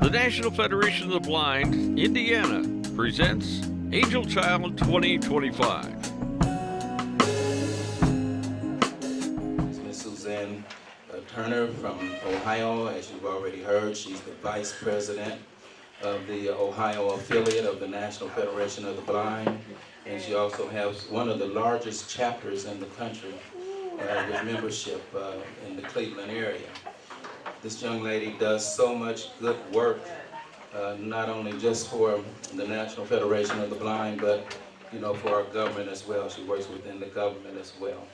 The National Federation of the Blind, Indiana, presents Angel Child 2025. Ms. Suzanne Turner from Ohio. As you've already heard, she's the Vice President of the Ohio affiliate of the National Federation of the Blind. And she also has one of the largest chapters in the country with membership in the Cleveland area. This young lady does so much good work, not only just for the National Federation of the Blind, but for our government as well. She works within the government as well.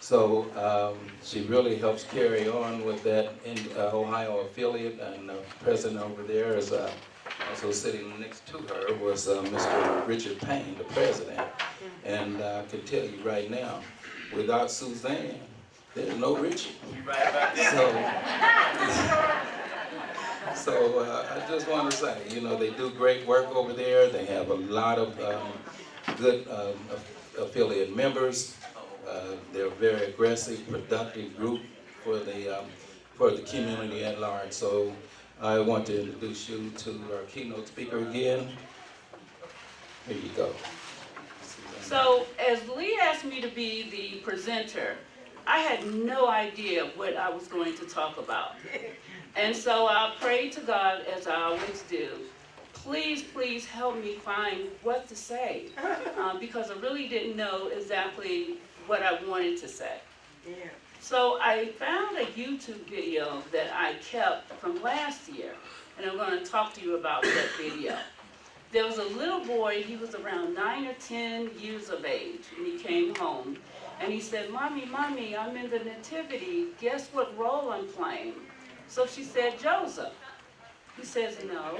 So she really helps carry on with that in Ohio affiliate, and the president over there is also sitting next to her was Mr. Richard Payne, the president. And I can tell you right now, without Suzanne, there's no Richard. So I just want to say, they do great work over there. They have a lot of good affiliate members. They're a very aggressive, productive group for the community at large. So I want to introduce you to our keynote speaker again. Here you go. So as Lee asked me to be the presenter, I had no idea what I was going to talk about. And so I prayed to God, as I always do, please help me find what to say, because I really didn't know exactly what I wanted to say. Yeah. So I found a YouTube video that I kept from last year, and I'm going to talk to you about that video. There was a little boy, he was around 9 or 10 years of age, and he came home, and he said, Mommy, I'm in the nativity, guess what role I'm playing? So she said, Joseph. He says, no.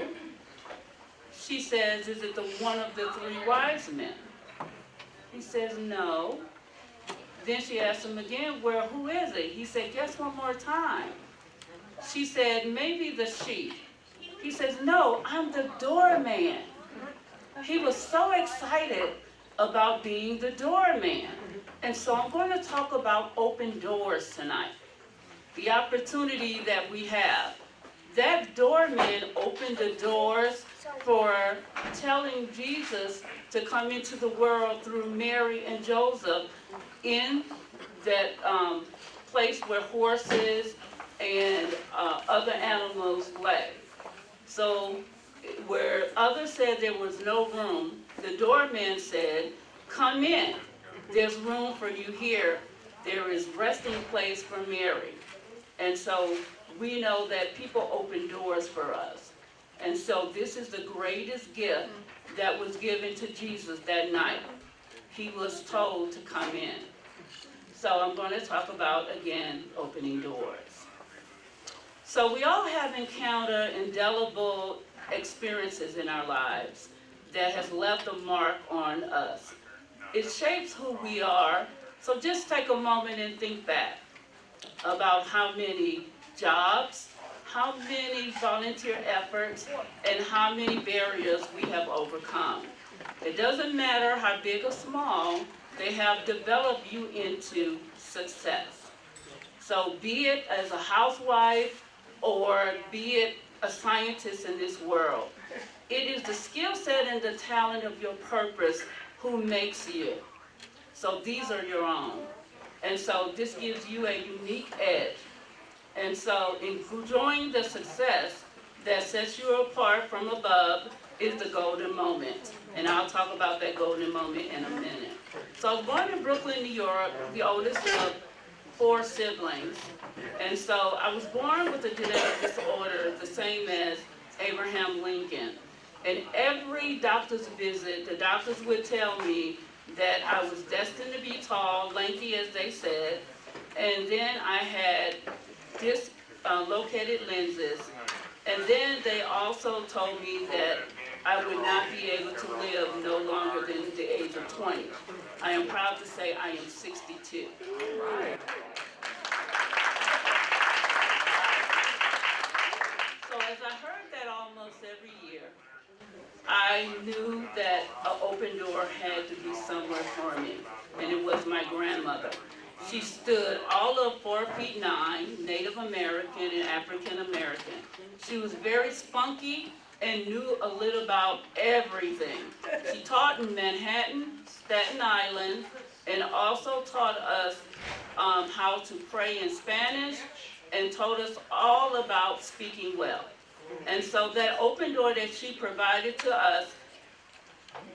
She says, is it the one of the three wise men? He says, no. Then she asked him again, well, who is it? He said, guess one more time. She said, maybe the sheep. He says, no, I'm the doorman. He was so excited about being the doorman. And so I'm going to talk about open doors tonight. The opportunity that we have. That doorman opened the doors for telling Jesus to come into the world through Mary and Joseph in that place where horses and other animals lay. So where others said there was no room, the doorman said, come in. There's room for you here. There is resting place for Mary. And so we know that people open doors for us. And so this is the greatest gift that was given to Jesus that night. He was told to come in. So I'm going to talk about, again, opening doors. So we all have encountered indelible experiences in our lives that has left a mark on us. It shapes who we are. So just take a moment and think back about how many jobs, how many volunteer efforts, and how many barriers we have overcome. It doesn't matter how big or small, they have developed you into success. So be it as a housewife or be it a scientist in this world, it is the skill set and the talent of your purpose who makes you. So these are your own. And so this gives you a unique edge. And so in enjoying the success that sets you apart from above is the golden moment. And I'll talk about that golden moment in a minute. So I was born in Brooklyn, New York, the oldest of 4 siblings. And so I was born with a genetic disorder the same as Abraham Lincoln. And every doctor's visit, the doctors would tell me that I was destined to be tall, lanky as they said, and then I had dislocated lenses, and then they also told me that I would not be able to live no longer than the age of 20. I am proud to say I am 62. So as I heard that almost every year, I knew that an open door had to be somewhere for me, and it was my grandmother. She stood all of 4'9", Native American and African American. She was very spunky and knew a little about everything. She taught in Manhattan, Staten Island, and also taught us how to pray in Spanish and told us all about speaking well. And so that open door that she provided to us,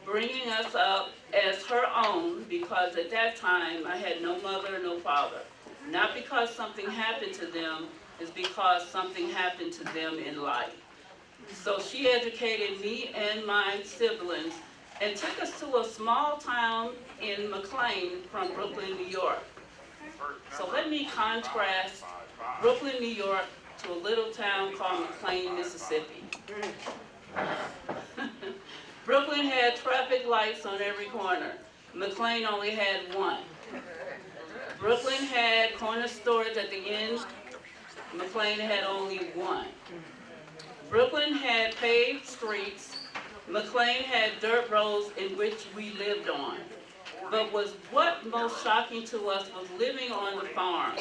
bringing us up as her own, because at that time I had no mother, no father. Not because something happened to them, it's because something happened to them in life. So she educated me and my siblings and took us to a small town in McLean from Brooklyn, New York. So let me contrast Brooklyn, New York to a little town called McLean, Mississippi. Brooklyn had traffic lights on every corner. McLean only had one. Brooklyn had corner stores at the end. McLean had only one. Brooklyn had paved streets. McLean had dirt roads in which we lived on. But what most shocking to us was living on the farm.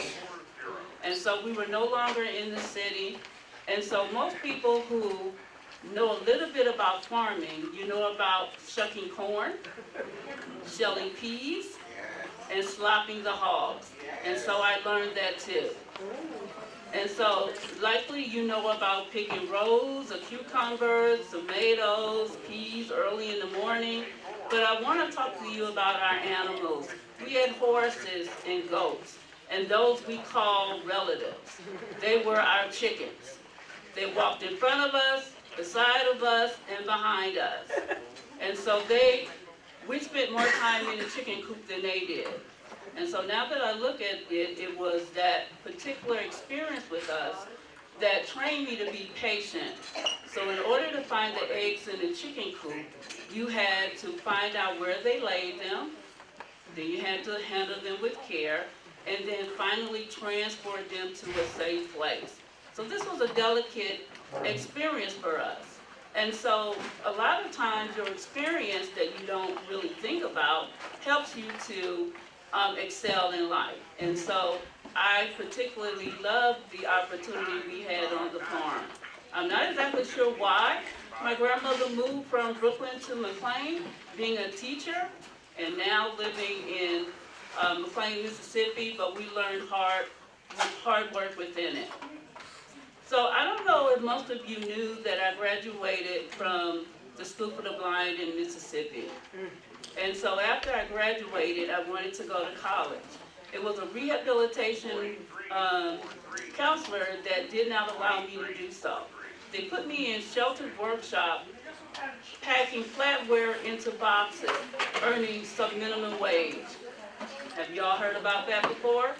And so we were no longer in the city. And so most people who know a little bit about farming, you know about shucking corn, shelling peas, and slopping the hogs. And so I learned that too. And so likely you know about picking rows of cucumbers, tomatoes, peas early in the morning. But I want to talk to you about our animals. We had horses and goats, and those we call relatives. They were our chickens. They walked in front of us, beside of us, and behind us. And so we spent more time in the chicken coop than they did. And so now that I look at it, it was that particular experience with us that trained me to be patient. So in order to find the eggs in the chicken coop, you had to find out where they laid them, then you had to handle them with care, and then finally transport them to a safe place. So this was a delicate experience for us. And so a lot of times your experience that you don't really think about helps you to excel in life. And so I particularly loved the opportunity we had on the farm. I'm not exactly sure why. My grandmother moved from Brooklyn to McLean, being a teacher, and now living in McLean, Mississippi, but we learned hard work within it. So I don't know if most of you knew that I graduated from the School for the Blind in Mississippi. And so after I graduated, I wanted to go to college. It was a rehabilitation counselor that did not allow me to do so. They put me in sheltered workshop, packing flatware into boxes, earning some minimum wage. Have y'all heard about that before?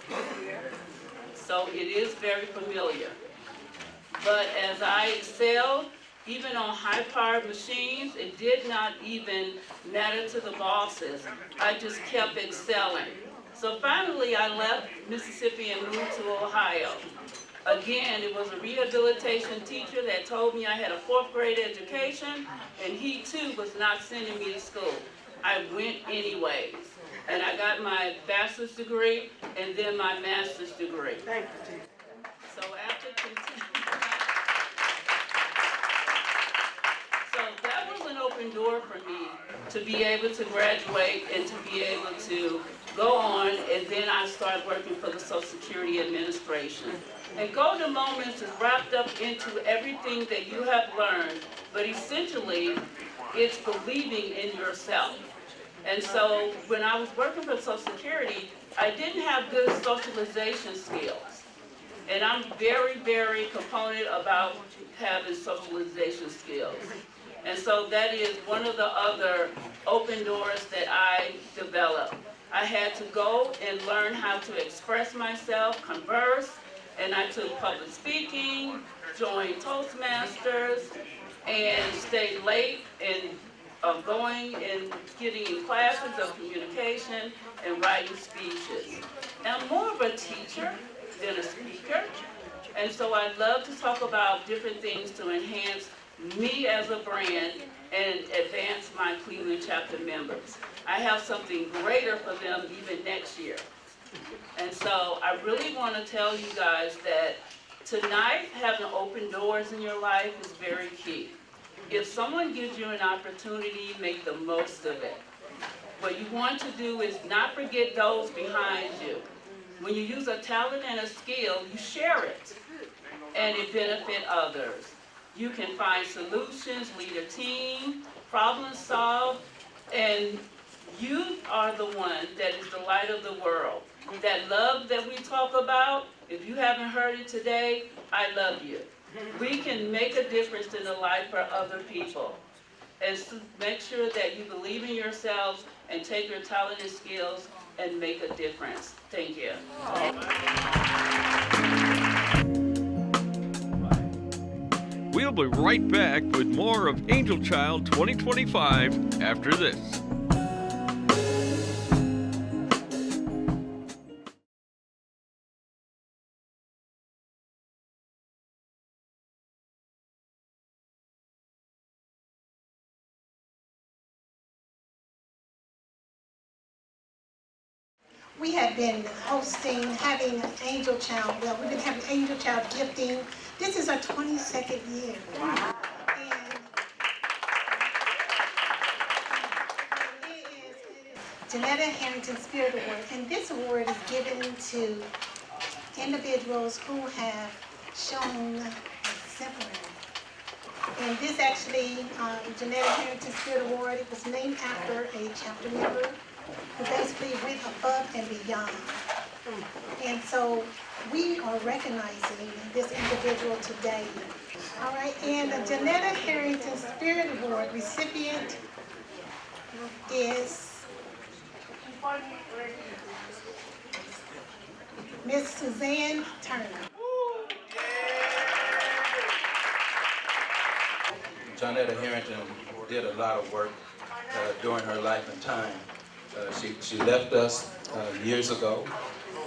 So it is very familiar. But as I excelled, even on high-powered machines, it did not even matter to the bosses. I just kept excelling. So finally, I left Mississippi and moved to Ohio. Again, it was a rehabilitation teacher that told me I had a 4th grade education, and he too was not sending me to school. I went anyways, and I got my bachelor's degree and then my master's degree. Thank you. So after that was an open door for me to be able to graduate and to be able to go on, and then I started working for the Social Security Administration. And Golden Moments is wrapped up into everything that you have learned, but essentially it's believing in yourself. And so when I was working for Social Security, I didn't have good socialization skills. And I'm very, very component about having socialization skills. And so that is one of the other open doors that I developed. I had to go and learn how to express myself, converse, and I took public speaking, joined Toastmasters, and stayed late and going and getting in classes of communication and writing speeches. And I'm more of a teacher than a speaker, and so I love to talk about different things to enhance me as a brand and advance my Cleveland chapter members. I have something greater for them even next year. And so I really want to tell you guys that tonight, having open doors in your life is very key. If someone gives you an opportunity, make the most of it. What you want to do is not forget those behind you. When you use a talent and a skill, you share it, and it benefits others. You can find solutions, lead a team, problem solve, and you are the one that is the light of the world. That love that we talk about, if you haven't heard it today, I love you. We can make a difference in the life for other people. And make sure that you believe in yourselves and take your talent and skills and make a difference. Thank you. We'll be right back with more of Angel Child 2025 after this. We have been having Angel Child, well, we've been having Angel Child gifting. This is our 22nd year. Wow. And it is Janetta Harrington Spirit Award, and this award is given to individuals who have shown exemplary. And this actually, Janetta Harrington Spirit Award, it was named after a chapter member who basically went above and beyond. And so we are recognizing this individual today. All right, and the Janetta Harrington Spirit Award recipient is Miss Suzanne Turner. Janetta Harrington did a lot of work during her life and time. She left us years ago,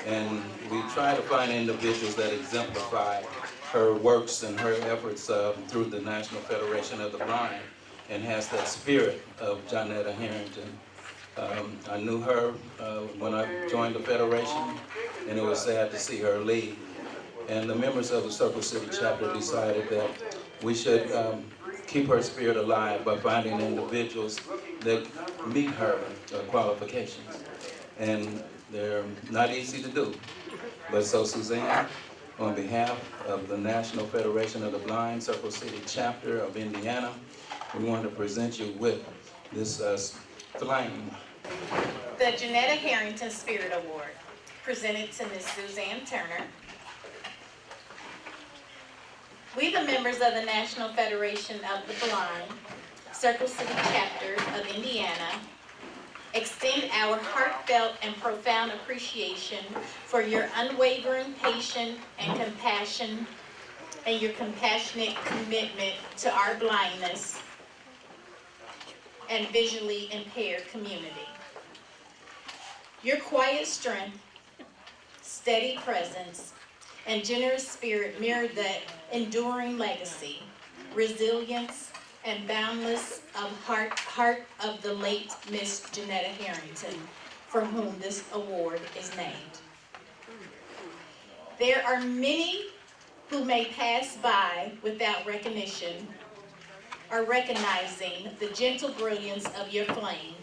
and we try to find individuals that exemplify her works and her efforts through the National Federation of the Blind, and has that spirit of Janetta Harrington. I knew her when I joined the Federation, and it was sad to see her leave. And the members of the Circle City chapter decided that we should keep her spirit alive by finding individuals that meet her qualifications. And they're not easy to do. But so Suzanne, on behalf of the National Federation of the Blind, Circle City chapter of Indiana, we want to present you with this flame. The Janetta Harrington Spirit Award, presented to Ms. Suzanne Turner. We, the members of the National Federation of the Blind, Circle City chapters of Indiana, extend our heartfelt and profound appreciation for your unwavering patience and compassion and your compassionate commitment to our blindness and visually impaired community. Your quiet strength, steady presence, and generous spirit mirror the enduring legacy, resilience, and boundless heart of the late Miss Janetta Harrington, for whom this award is named. There are many who may pass by without recognition or recognizing the gentle brilliance of your flame,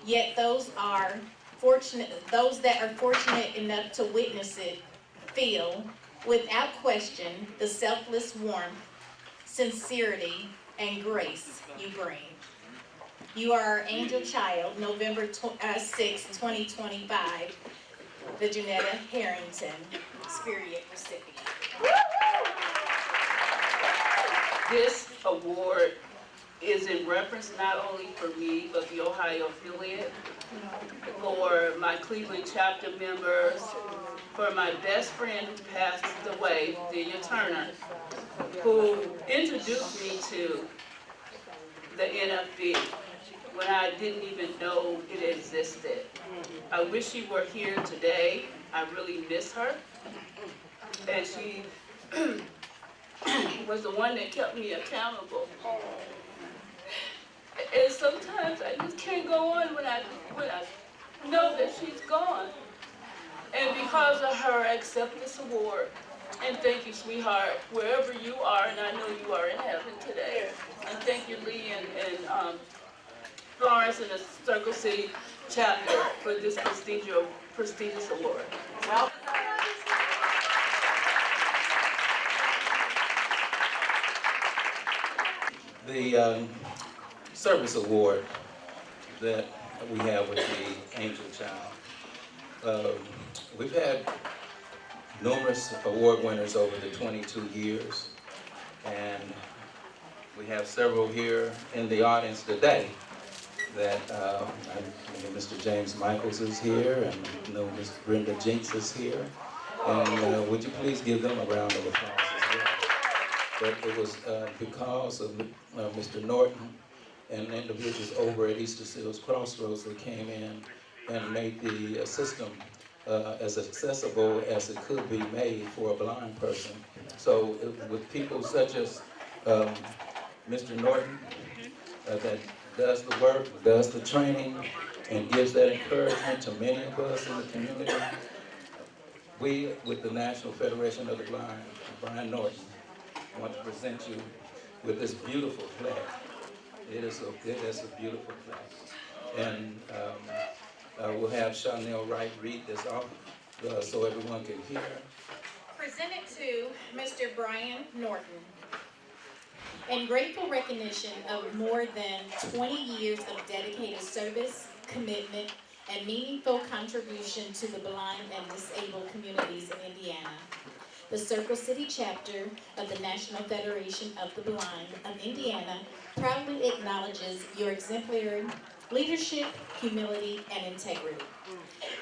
yet those that are fortunate enough to witness it feel, without question, the selfless warmth, sincerity, and grace you bring. You are our angel child, November 6, 2025, the Janetta Harrington Spirit recipient. This award is in reference not only for me, but the Ohio affiliate, for my Cleveland chapter members, for my best friend who passed away, Delia Turner, who introduced me to the NFB when I didn't even know it existed. I wish she were here today. I really miss her. And she was the one that kept me accountable. And sometimes I just can't go on when I know that she's gone. And because of her, I accept this award. And thank you, sweetheart, wherever you are, and I know you are in heaven today. And thank you, Lee and Florence and the Circle City chapter for this prestigious award. The service award that we have with the Angel Child. We've had numerous award winners over the 22 years, and we have several here in the audience today that Mr. James Michaels is here, and I know Ms. Brenda Jinks is here, and would you please give them a round of applause as well. But it was because of Mr. Norton and individuals over at Easter Seals Crossroads that came in and made the system as accessible as it could be made for a blind person. So with people such as Mr. Norton that does the work, does the training, and gives that encouragement to many of us in the community, we, with the National Federation of the Blind, Brian Norton, want to present you with this beautiful plaque. It is a beautiful plaque. And we'll have Chanel Wright read this off so everyone can hear. Presented to Mr. Brian Norton. In grateful recognition of more than 20 years of dedicated service, commitment, and meaningful contribution to the blind and disabled communities in Indiana, the Circle City chapter of the National Federation of the Blind of Indiana proudly acknowledges your exemplary leadership, humility, and integrity.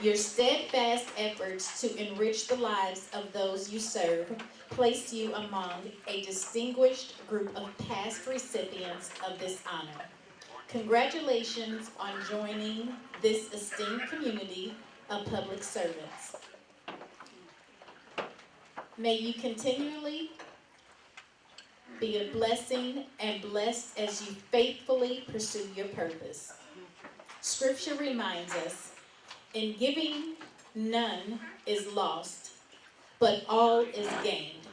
Your steadfast efforts to enrich the lives of those you serve place you among a distinguished group of past recipients of this honor. Congratulations on joining this esteemed community of public servants. May you continually be a blessing and blessed as you faithfully pursue your purpose. Scripture reminds us, in giving, none is lost, but all is gained.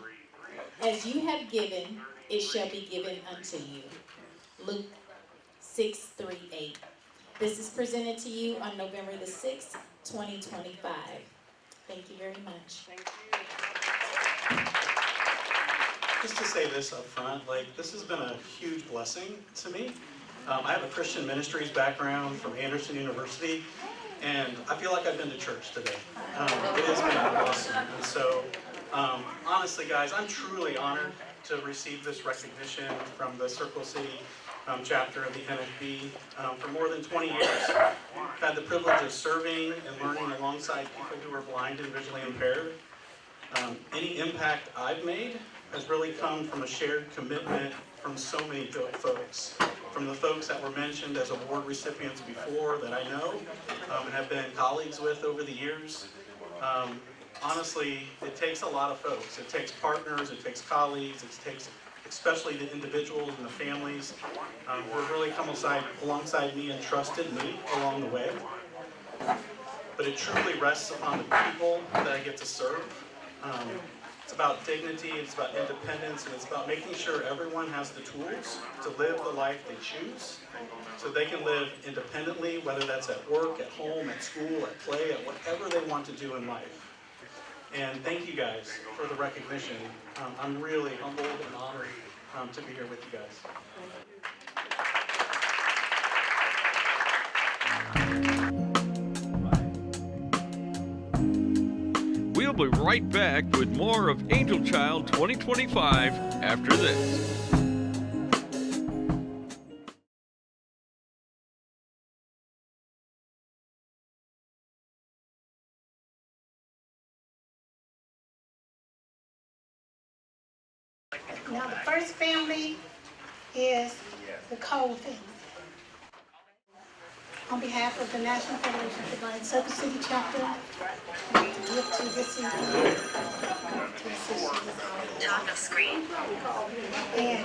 As you have given, it shall be given unto you. Luke 6:3-8. This is presented to you on November the 6th, 2025. Thank you very much. Just to say this up front, this has been a huge blessing to me. I have a Christian ministries background from Anderson University, and I feel like I've been to church today. It has been awesome. And so, honestly, guys, I'm truly honored to receive this recognition from the Circle City chapter of the NFB. For more than 20 years, I've had the privilege of serving and learning alongside people who are blind and visually impaired. Any impact I've made has really come from a shared commitment from so many folks. From the folks that were mentioned as award recipients before that I know and have been colleagues with over the years. Honestly, it takes a lot of folks. It takes partners, it takes colleagues, it takes especially the individuals and the families who have really come alongside me and trusted me along the way. But it truly rests upon the people that I get to serve. It's about dignity, it's about independence, and it's about making sure everyone has the tools to live the life they choose so they can live independently, whether that's at work, at home, at school, at play, at whatever they want to do in life. And thank you guys for the recognition. I'm really humbled and honored to be here with you guys. We'll be right back with more of Angel Child 2025 after this. Now, the first family is the Cole family. On behalf of the National Federation of the Blind Circle City chapter, I want to give to this evening to assist you with Top of screen. and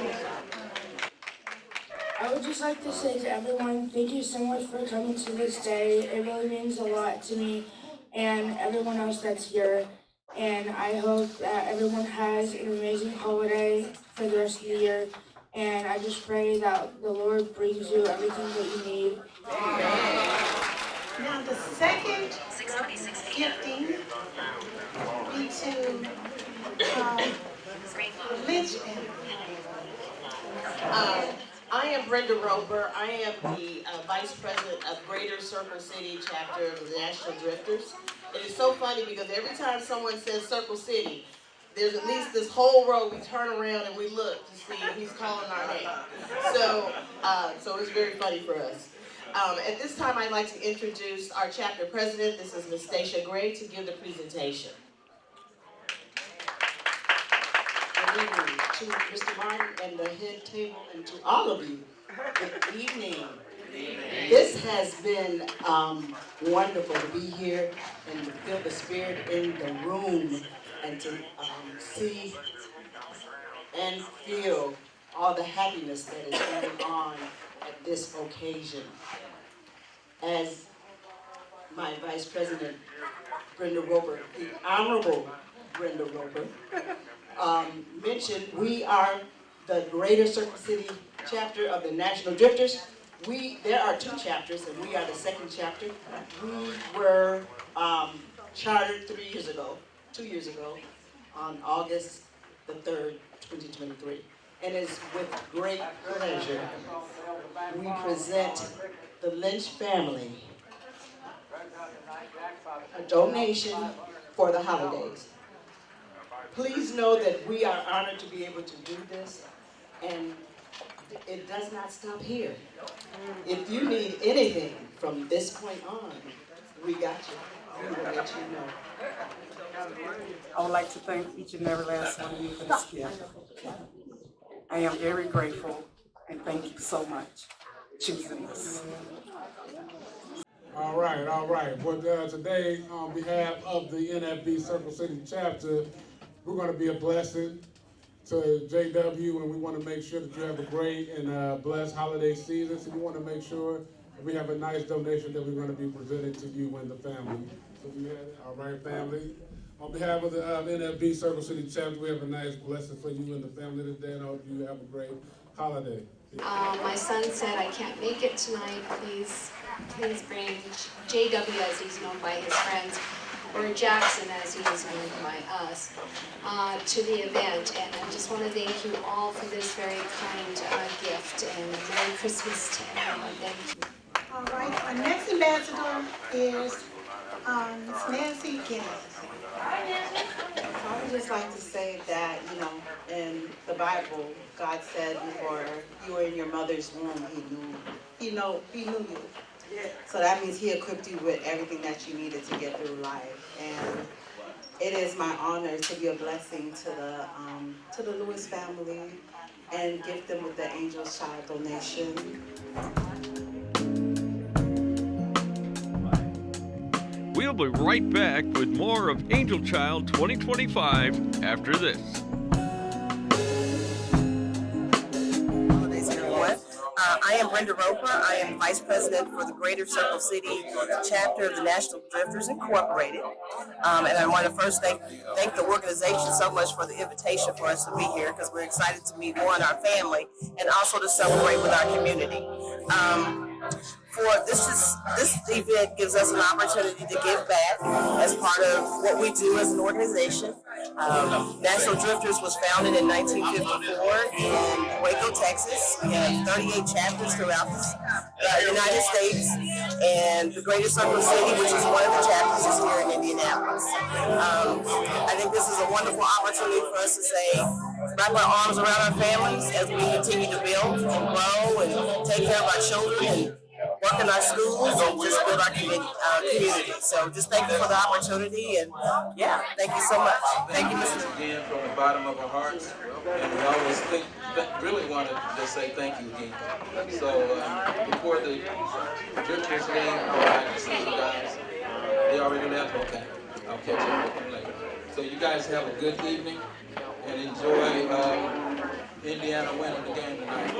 I would just like to say to everyone, thank you so much for coming to this day. It really means a lot to me. and everyone else that's here. And I hope that everyone has an amazing holiday for the rest of the year. And I just pray that the Lord brings you everything that you need. Now, the second gifting be to Lynch family. I am Brenda Roper. I am the Vice President of Greater Circle City Chapter of the National Drifters. It is so funny because every time someone says Circle City, there's at least this whole row, we turn around and we look to see if he's calling our name. So it's very funny for us. At this time, I'd like to introduce our chapter president. This is Ms. Stacia Gray to give the presentation. Good evening to Mr. Martin and the head table and to all of you. Good evening. This has been wonderful to be here and to feel the spirit in the room and to see and feel all the happiness that is going on at this occasion. As my Vice President, Brenda Roper, the Honorable Brenda Roper, mentioned, we are the Greater Circle City chapter of the National Drifters. There are two chapters, and we are the second chapter. We were chartered 2 years ago, on August the 3rd, 2023. And it's with great pleasure we present the Lynch family a donation for the holidays. Please know that we are honored to be able to do this, and it does not stop here. If you need anything from this point on, we got you. We will let you know. I would like to thank each and every last one of you for this gift. I am very grateful, and thank you so much for choosing us. All right. But today, on behalf of the NFB Circle City chapter, we're going to be a blessing to JW, and we want to make sure that you have a great and blessed holiday season. So we want to make sure that we have a nice donation that we're going to be presenting to you and the family. So we had it. All right, family. On behalf of the NFB Circle City chapter, we have a nice blessing for you and the family today, and I hope you have a great holiday. My son said, I can't make it tonight. Please bring JW, as he's known by his friends, or Jackson, as he is known by us, to the event. And I just want to thank you all for this very kind gift, and Merry Christmas to everyone. Thank you. All right, our next ambassador is Ms. Nancy Guinness. I would just like to say that, in the Bible, God said before you were in your mother's womb, He knew you. So that means He equipped you with everything that you needed to get through life. And it is my honor to be a blessing to the Lewis family and gift them with the Angel's Child donation. We'll be right back with more of Angel Child 2025 after this. I am Brenda Roper. I am Vice President for the Greater Circle City chapter of the National Drifters Incorporated. And I want to first thank the organization so much for the invitation for us to be here, because we're excited to meet our family and also to celebrate with our community. This event gives us an opportunity to give back as part of what we do as an organization. National Drifters was founded in 1954 in Waco, Texas. We have 38 chapters throughout the United States, and the Greater Circle City, which is one of the chapters, is here in Indianapolis. I think this is a wonderful opportunity for us to wrap our arms around our families as we continue to build and grow and take care of our children and work in our schools and just build our community. So just thank you for the opportunity, and thank you so much. Thank you, Mr. Again, from the bottom of our hearts, and we always really want to just say thank you again. So before the drifters leave, I like to see you guys. They already left? Okay. I'll catch up with them later. So you guys have a good evening and enjoy Indiana winning the game tonight.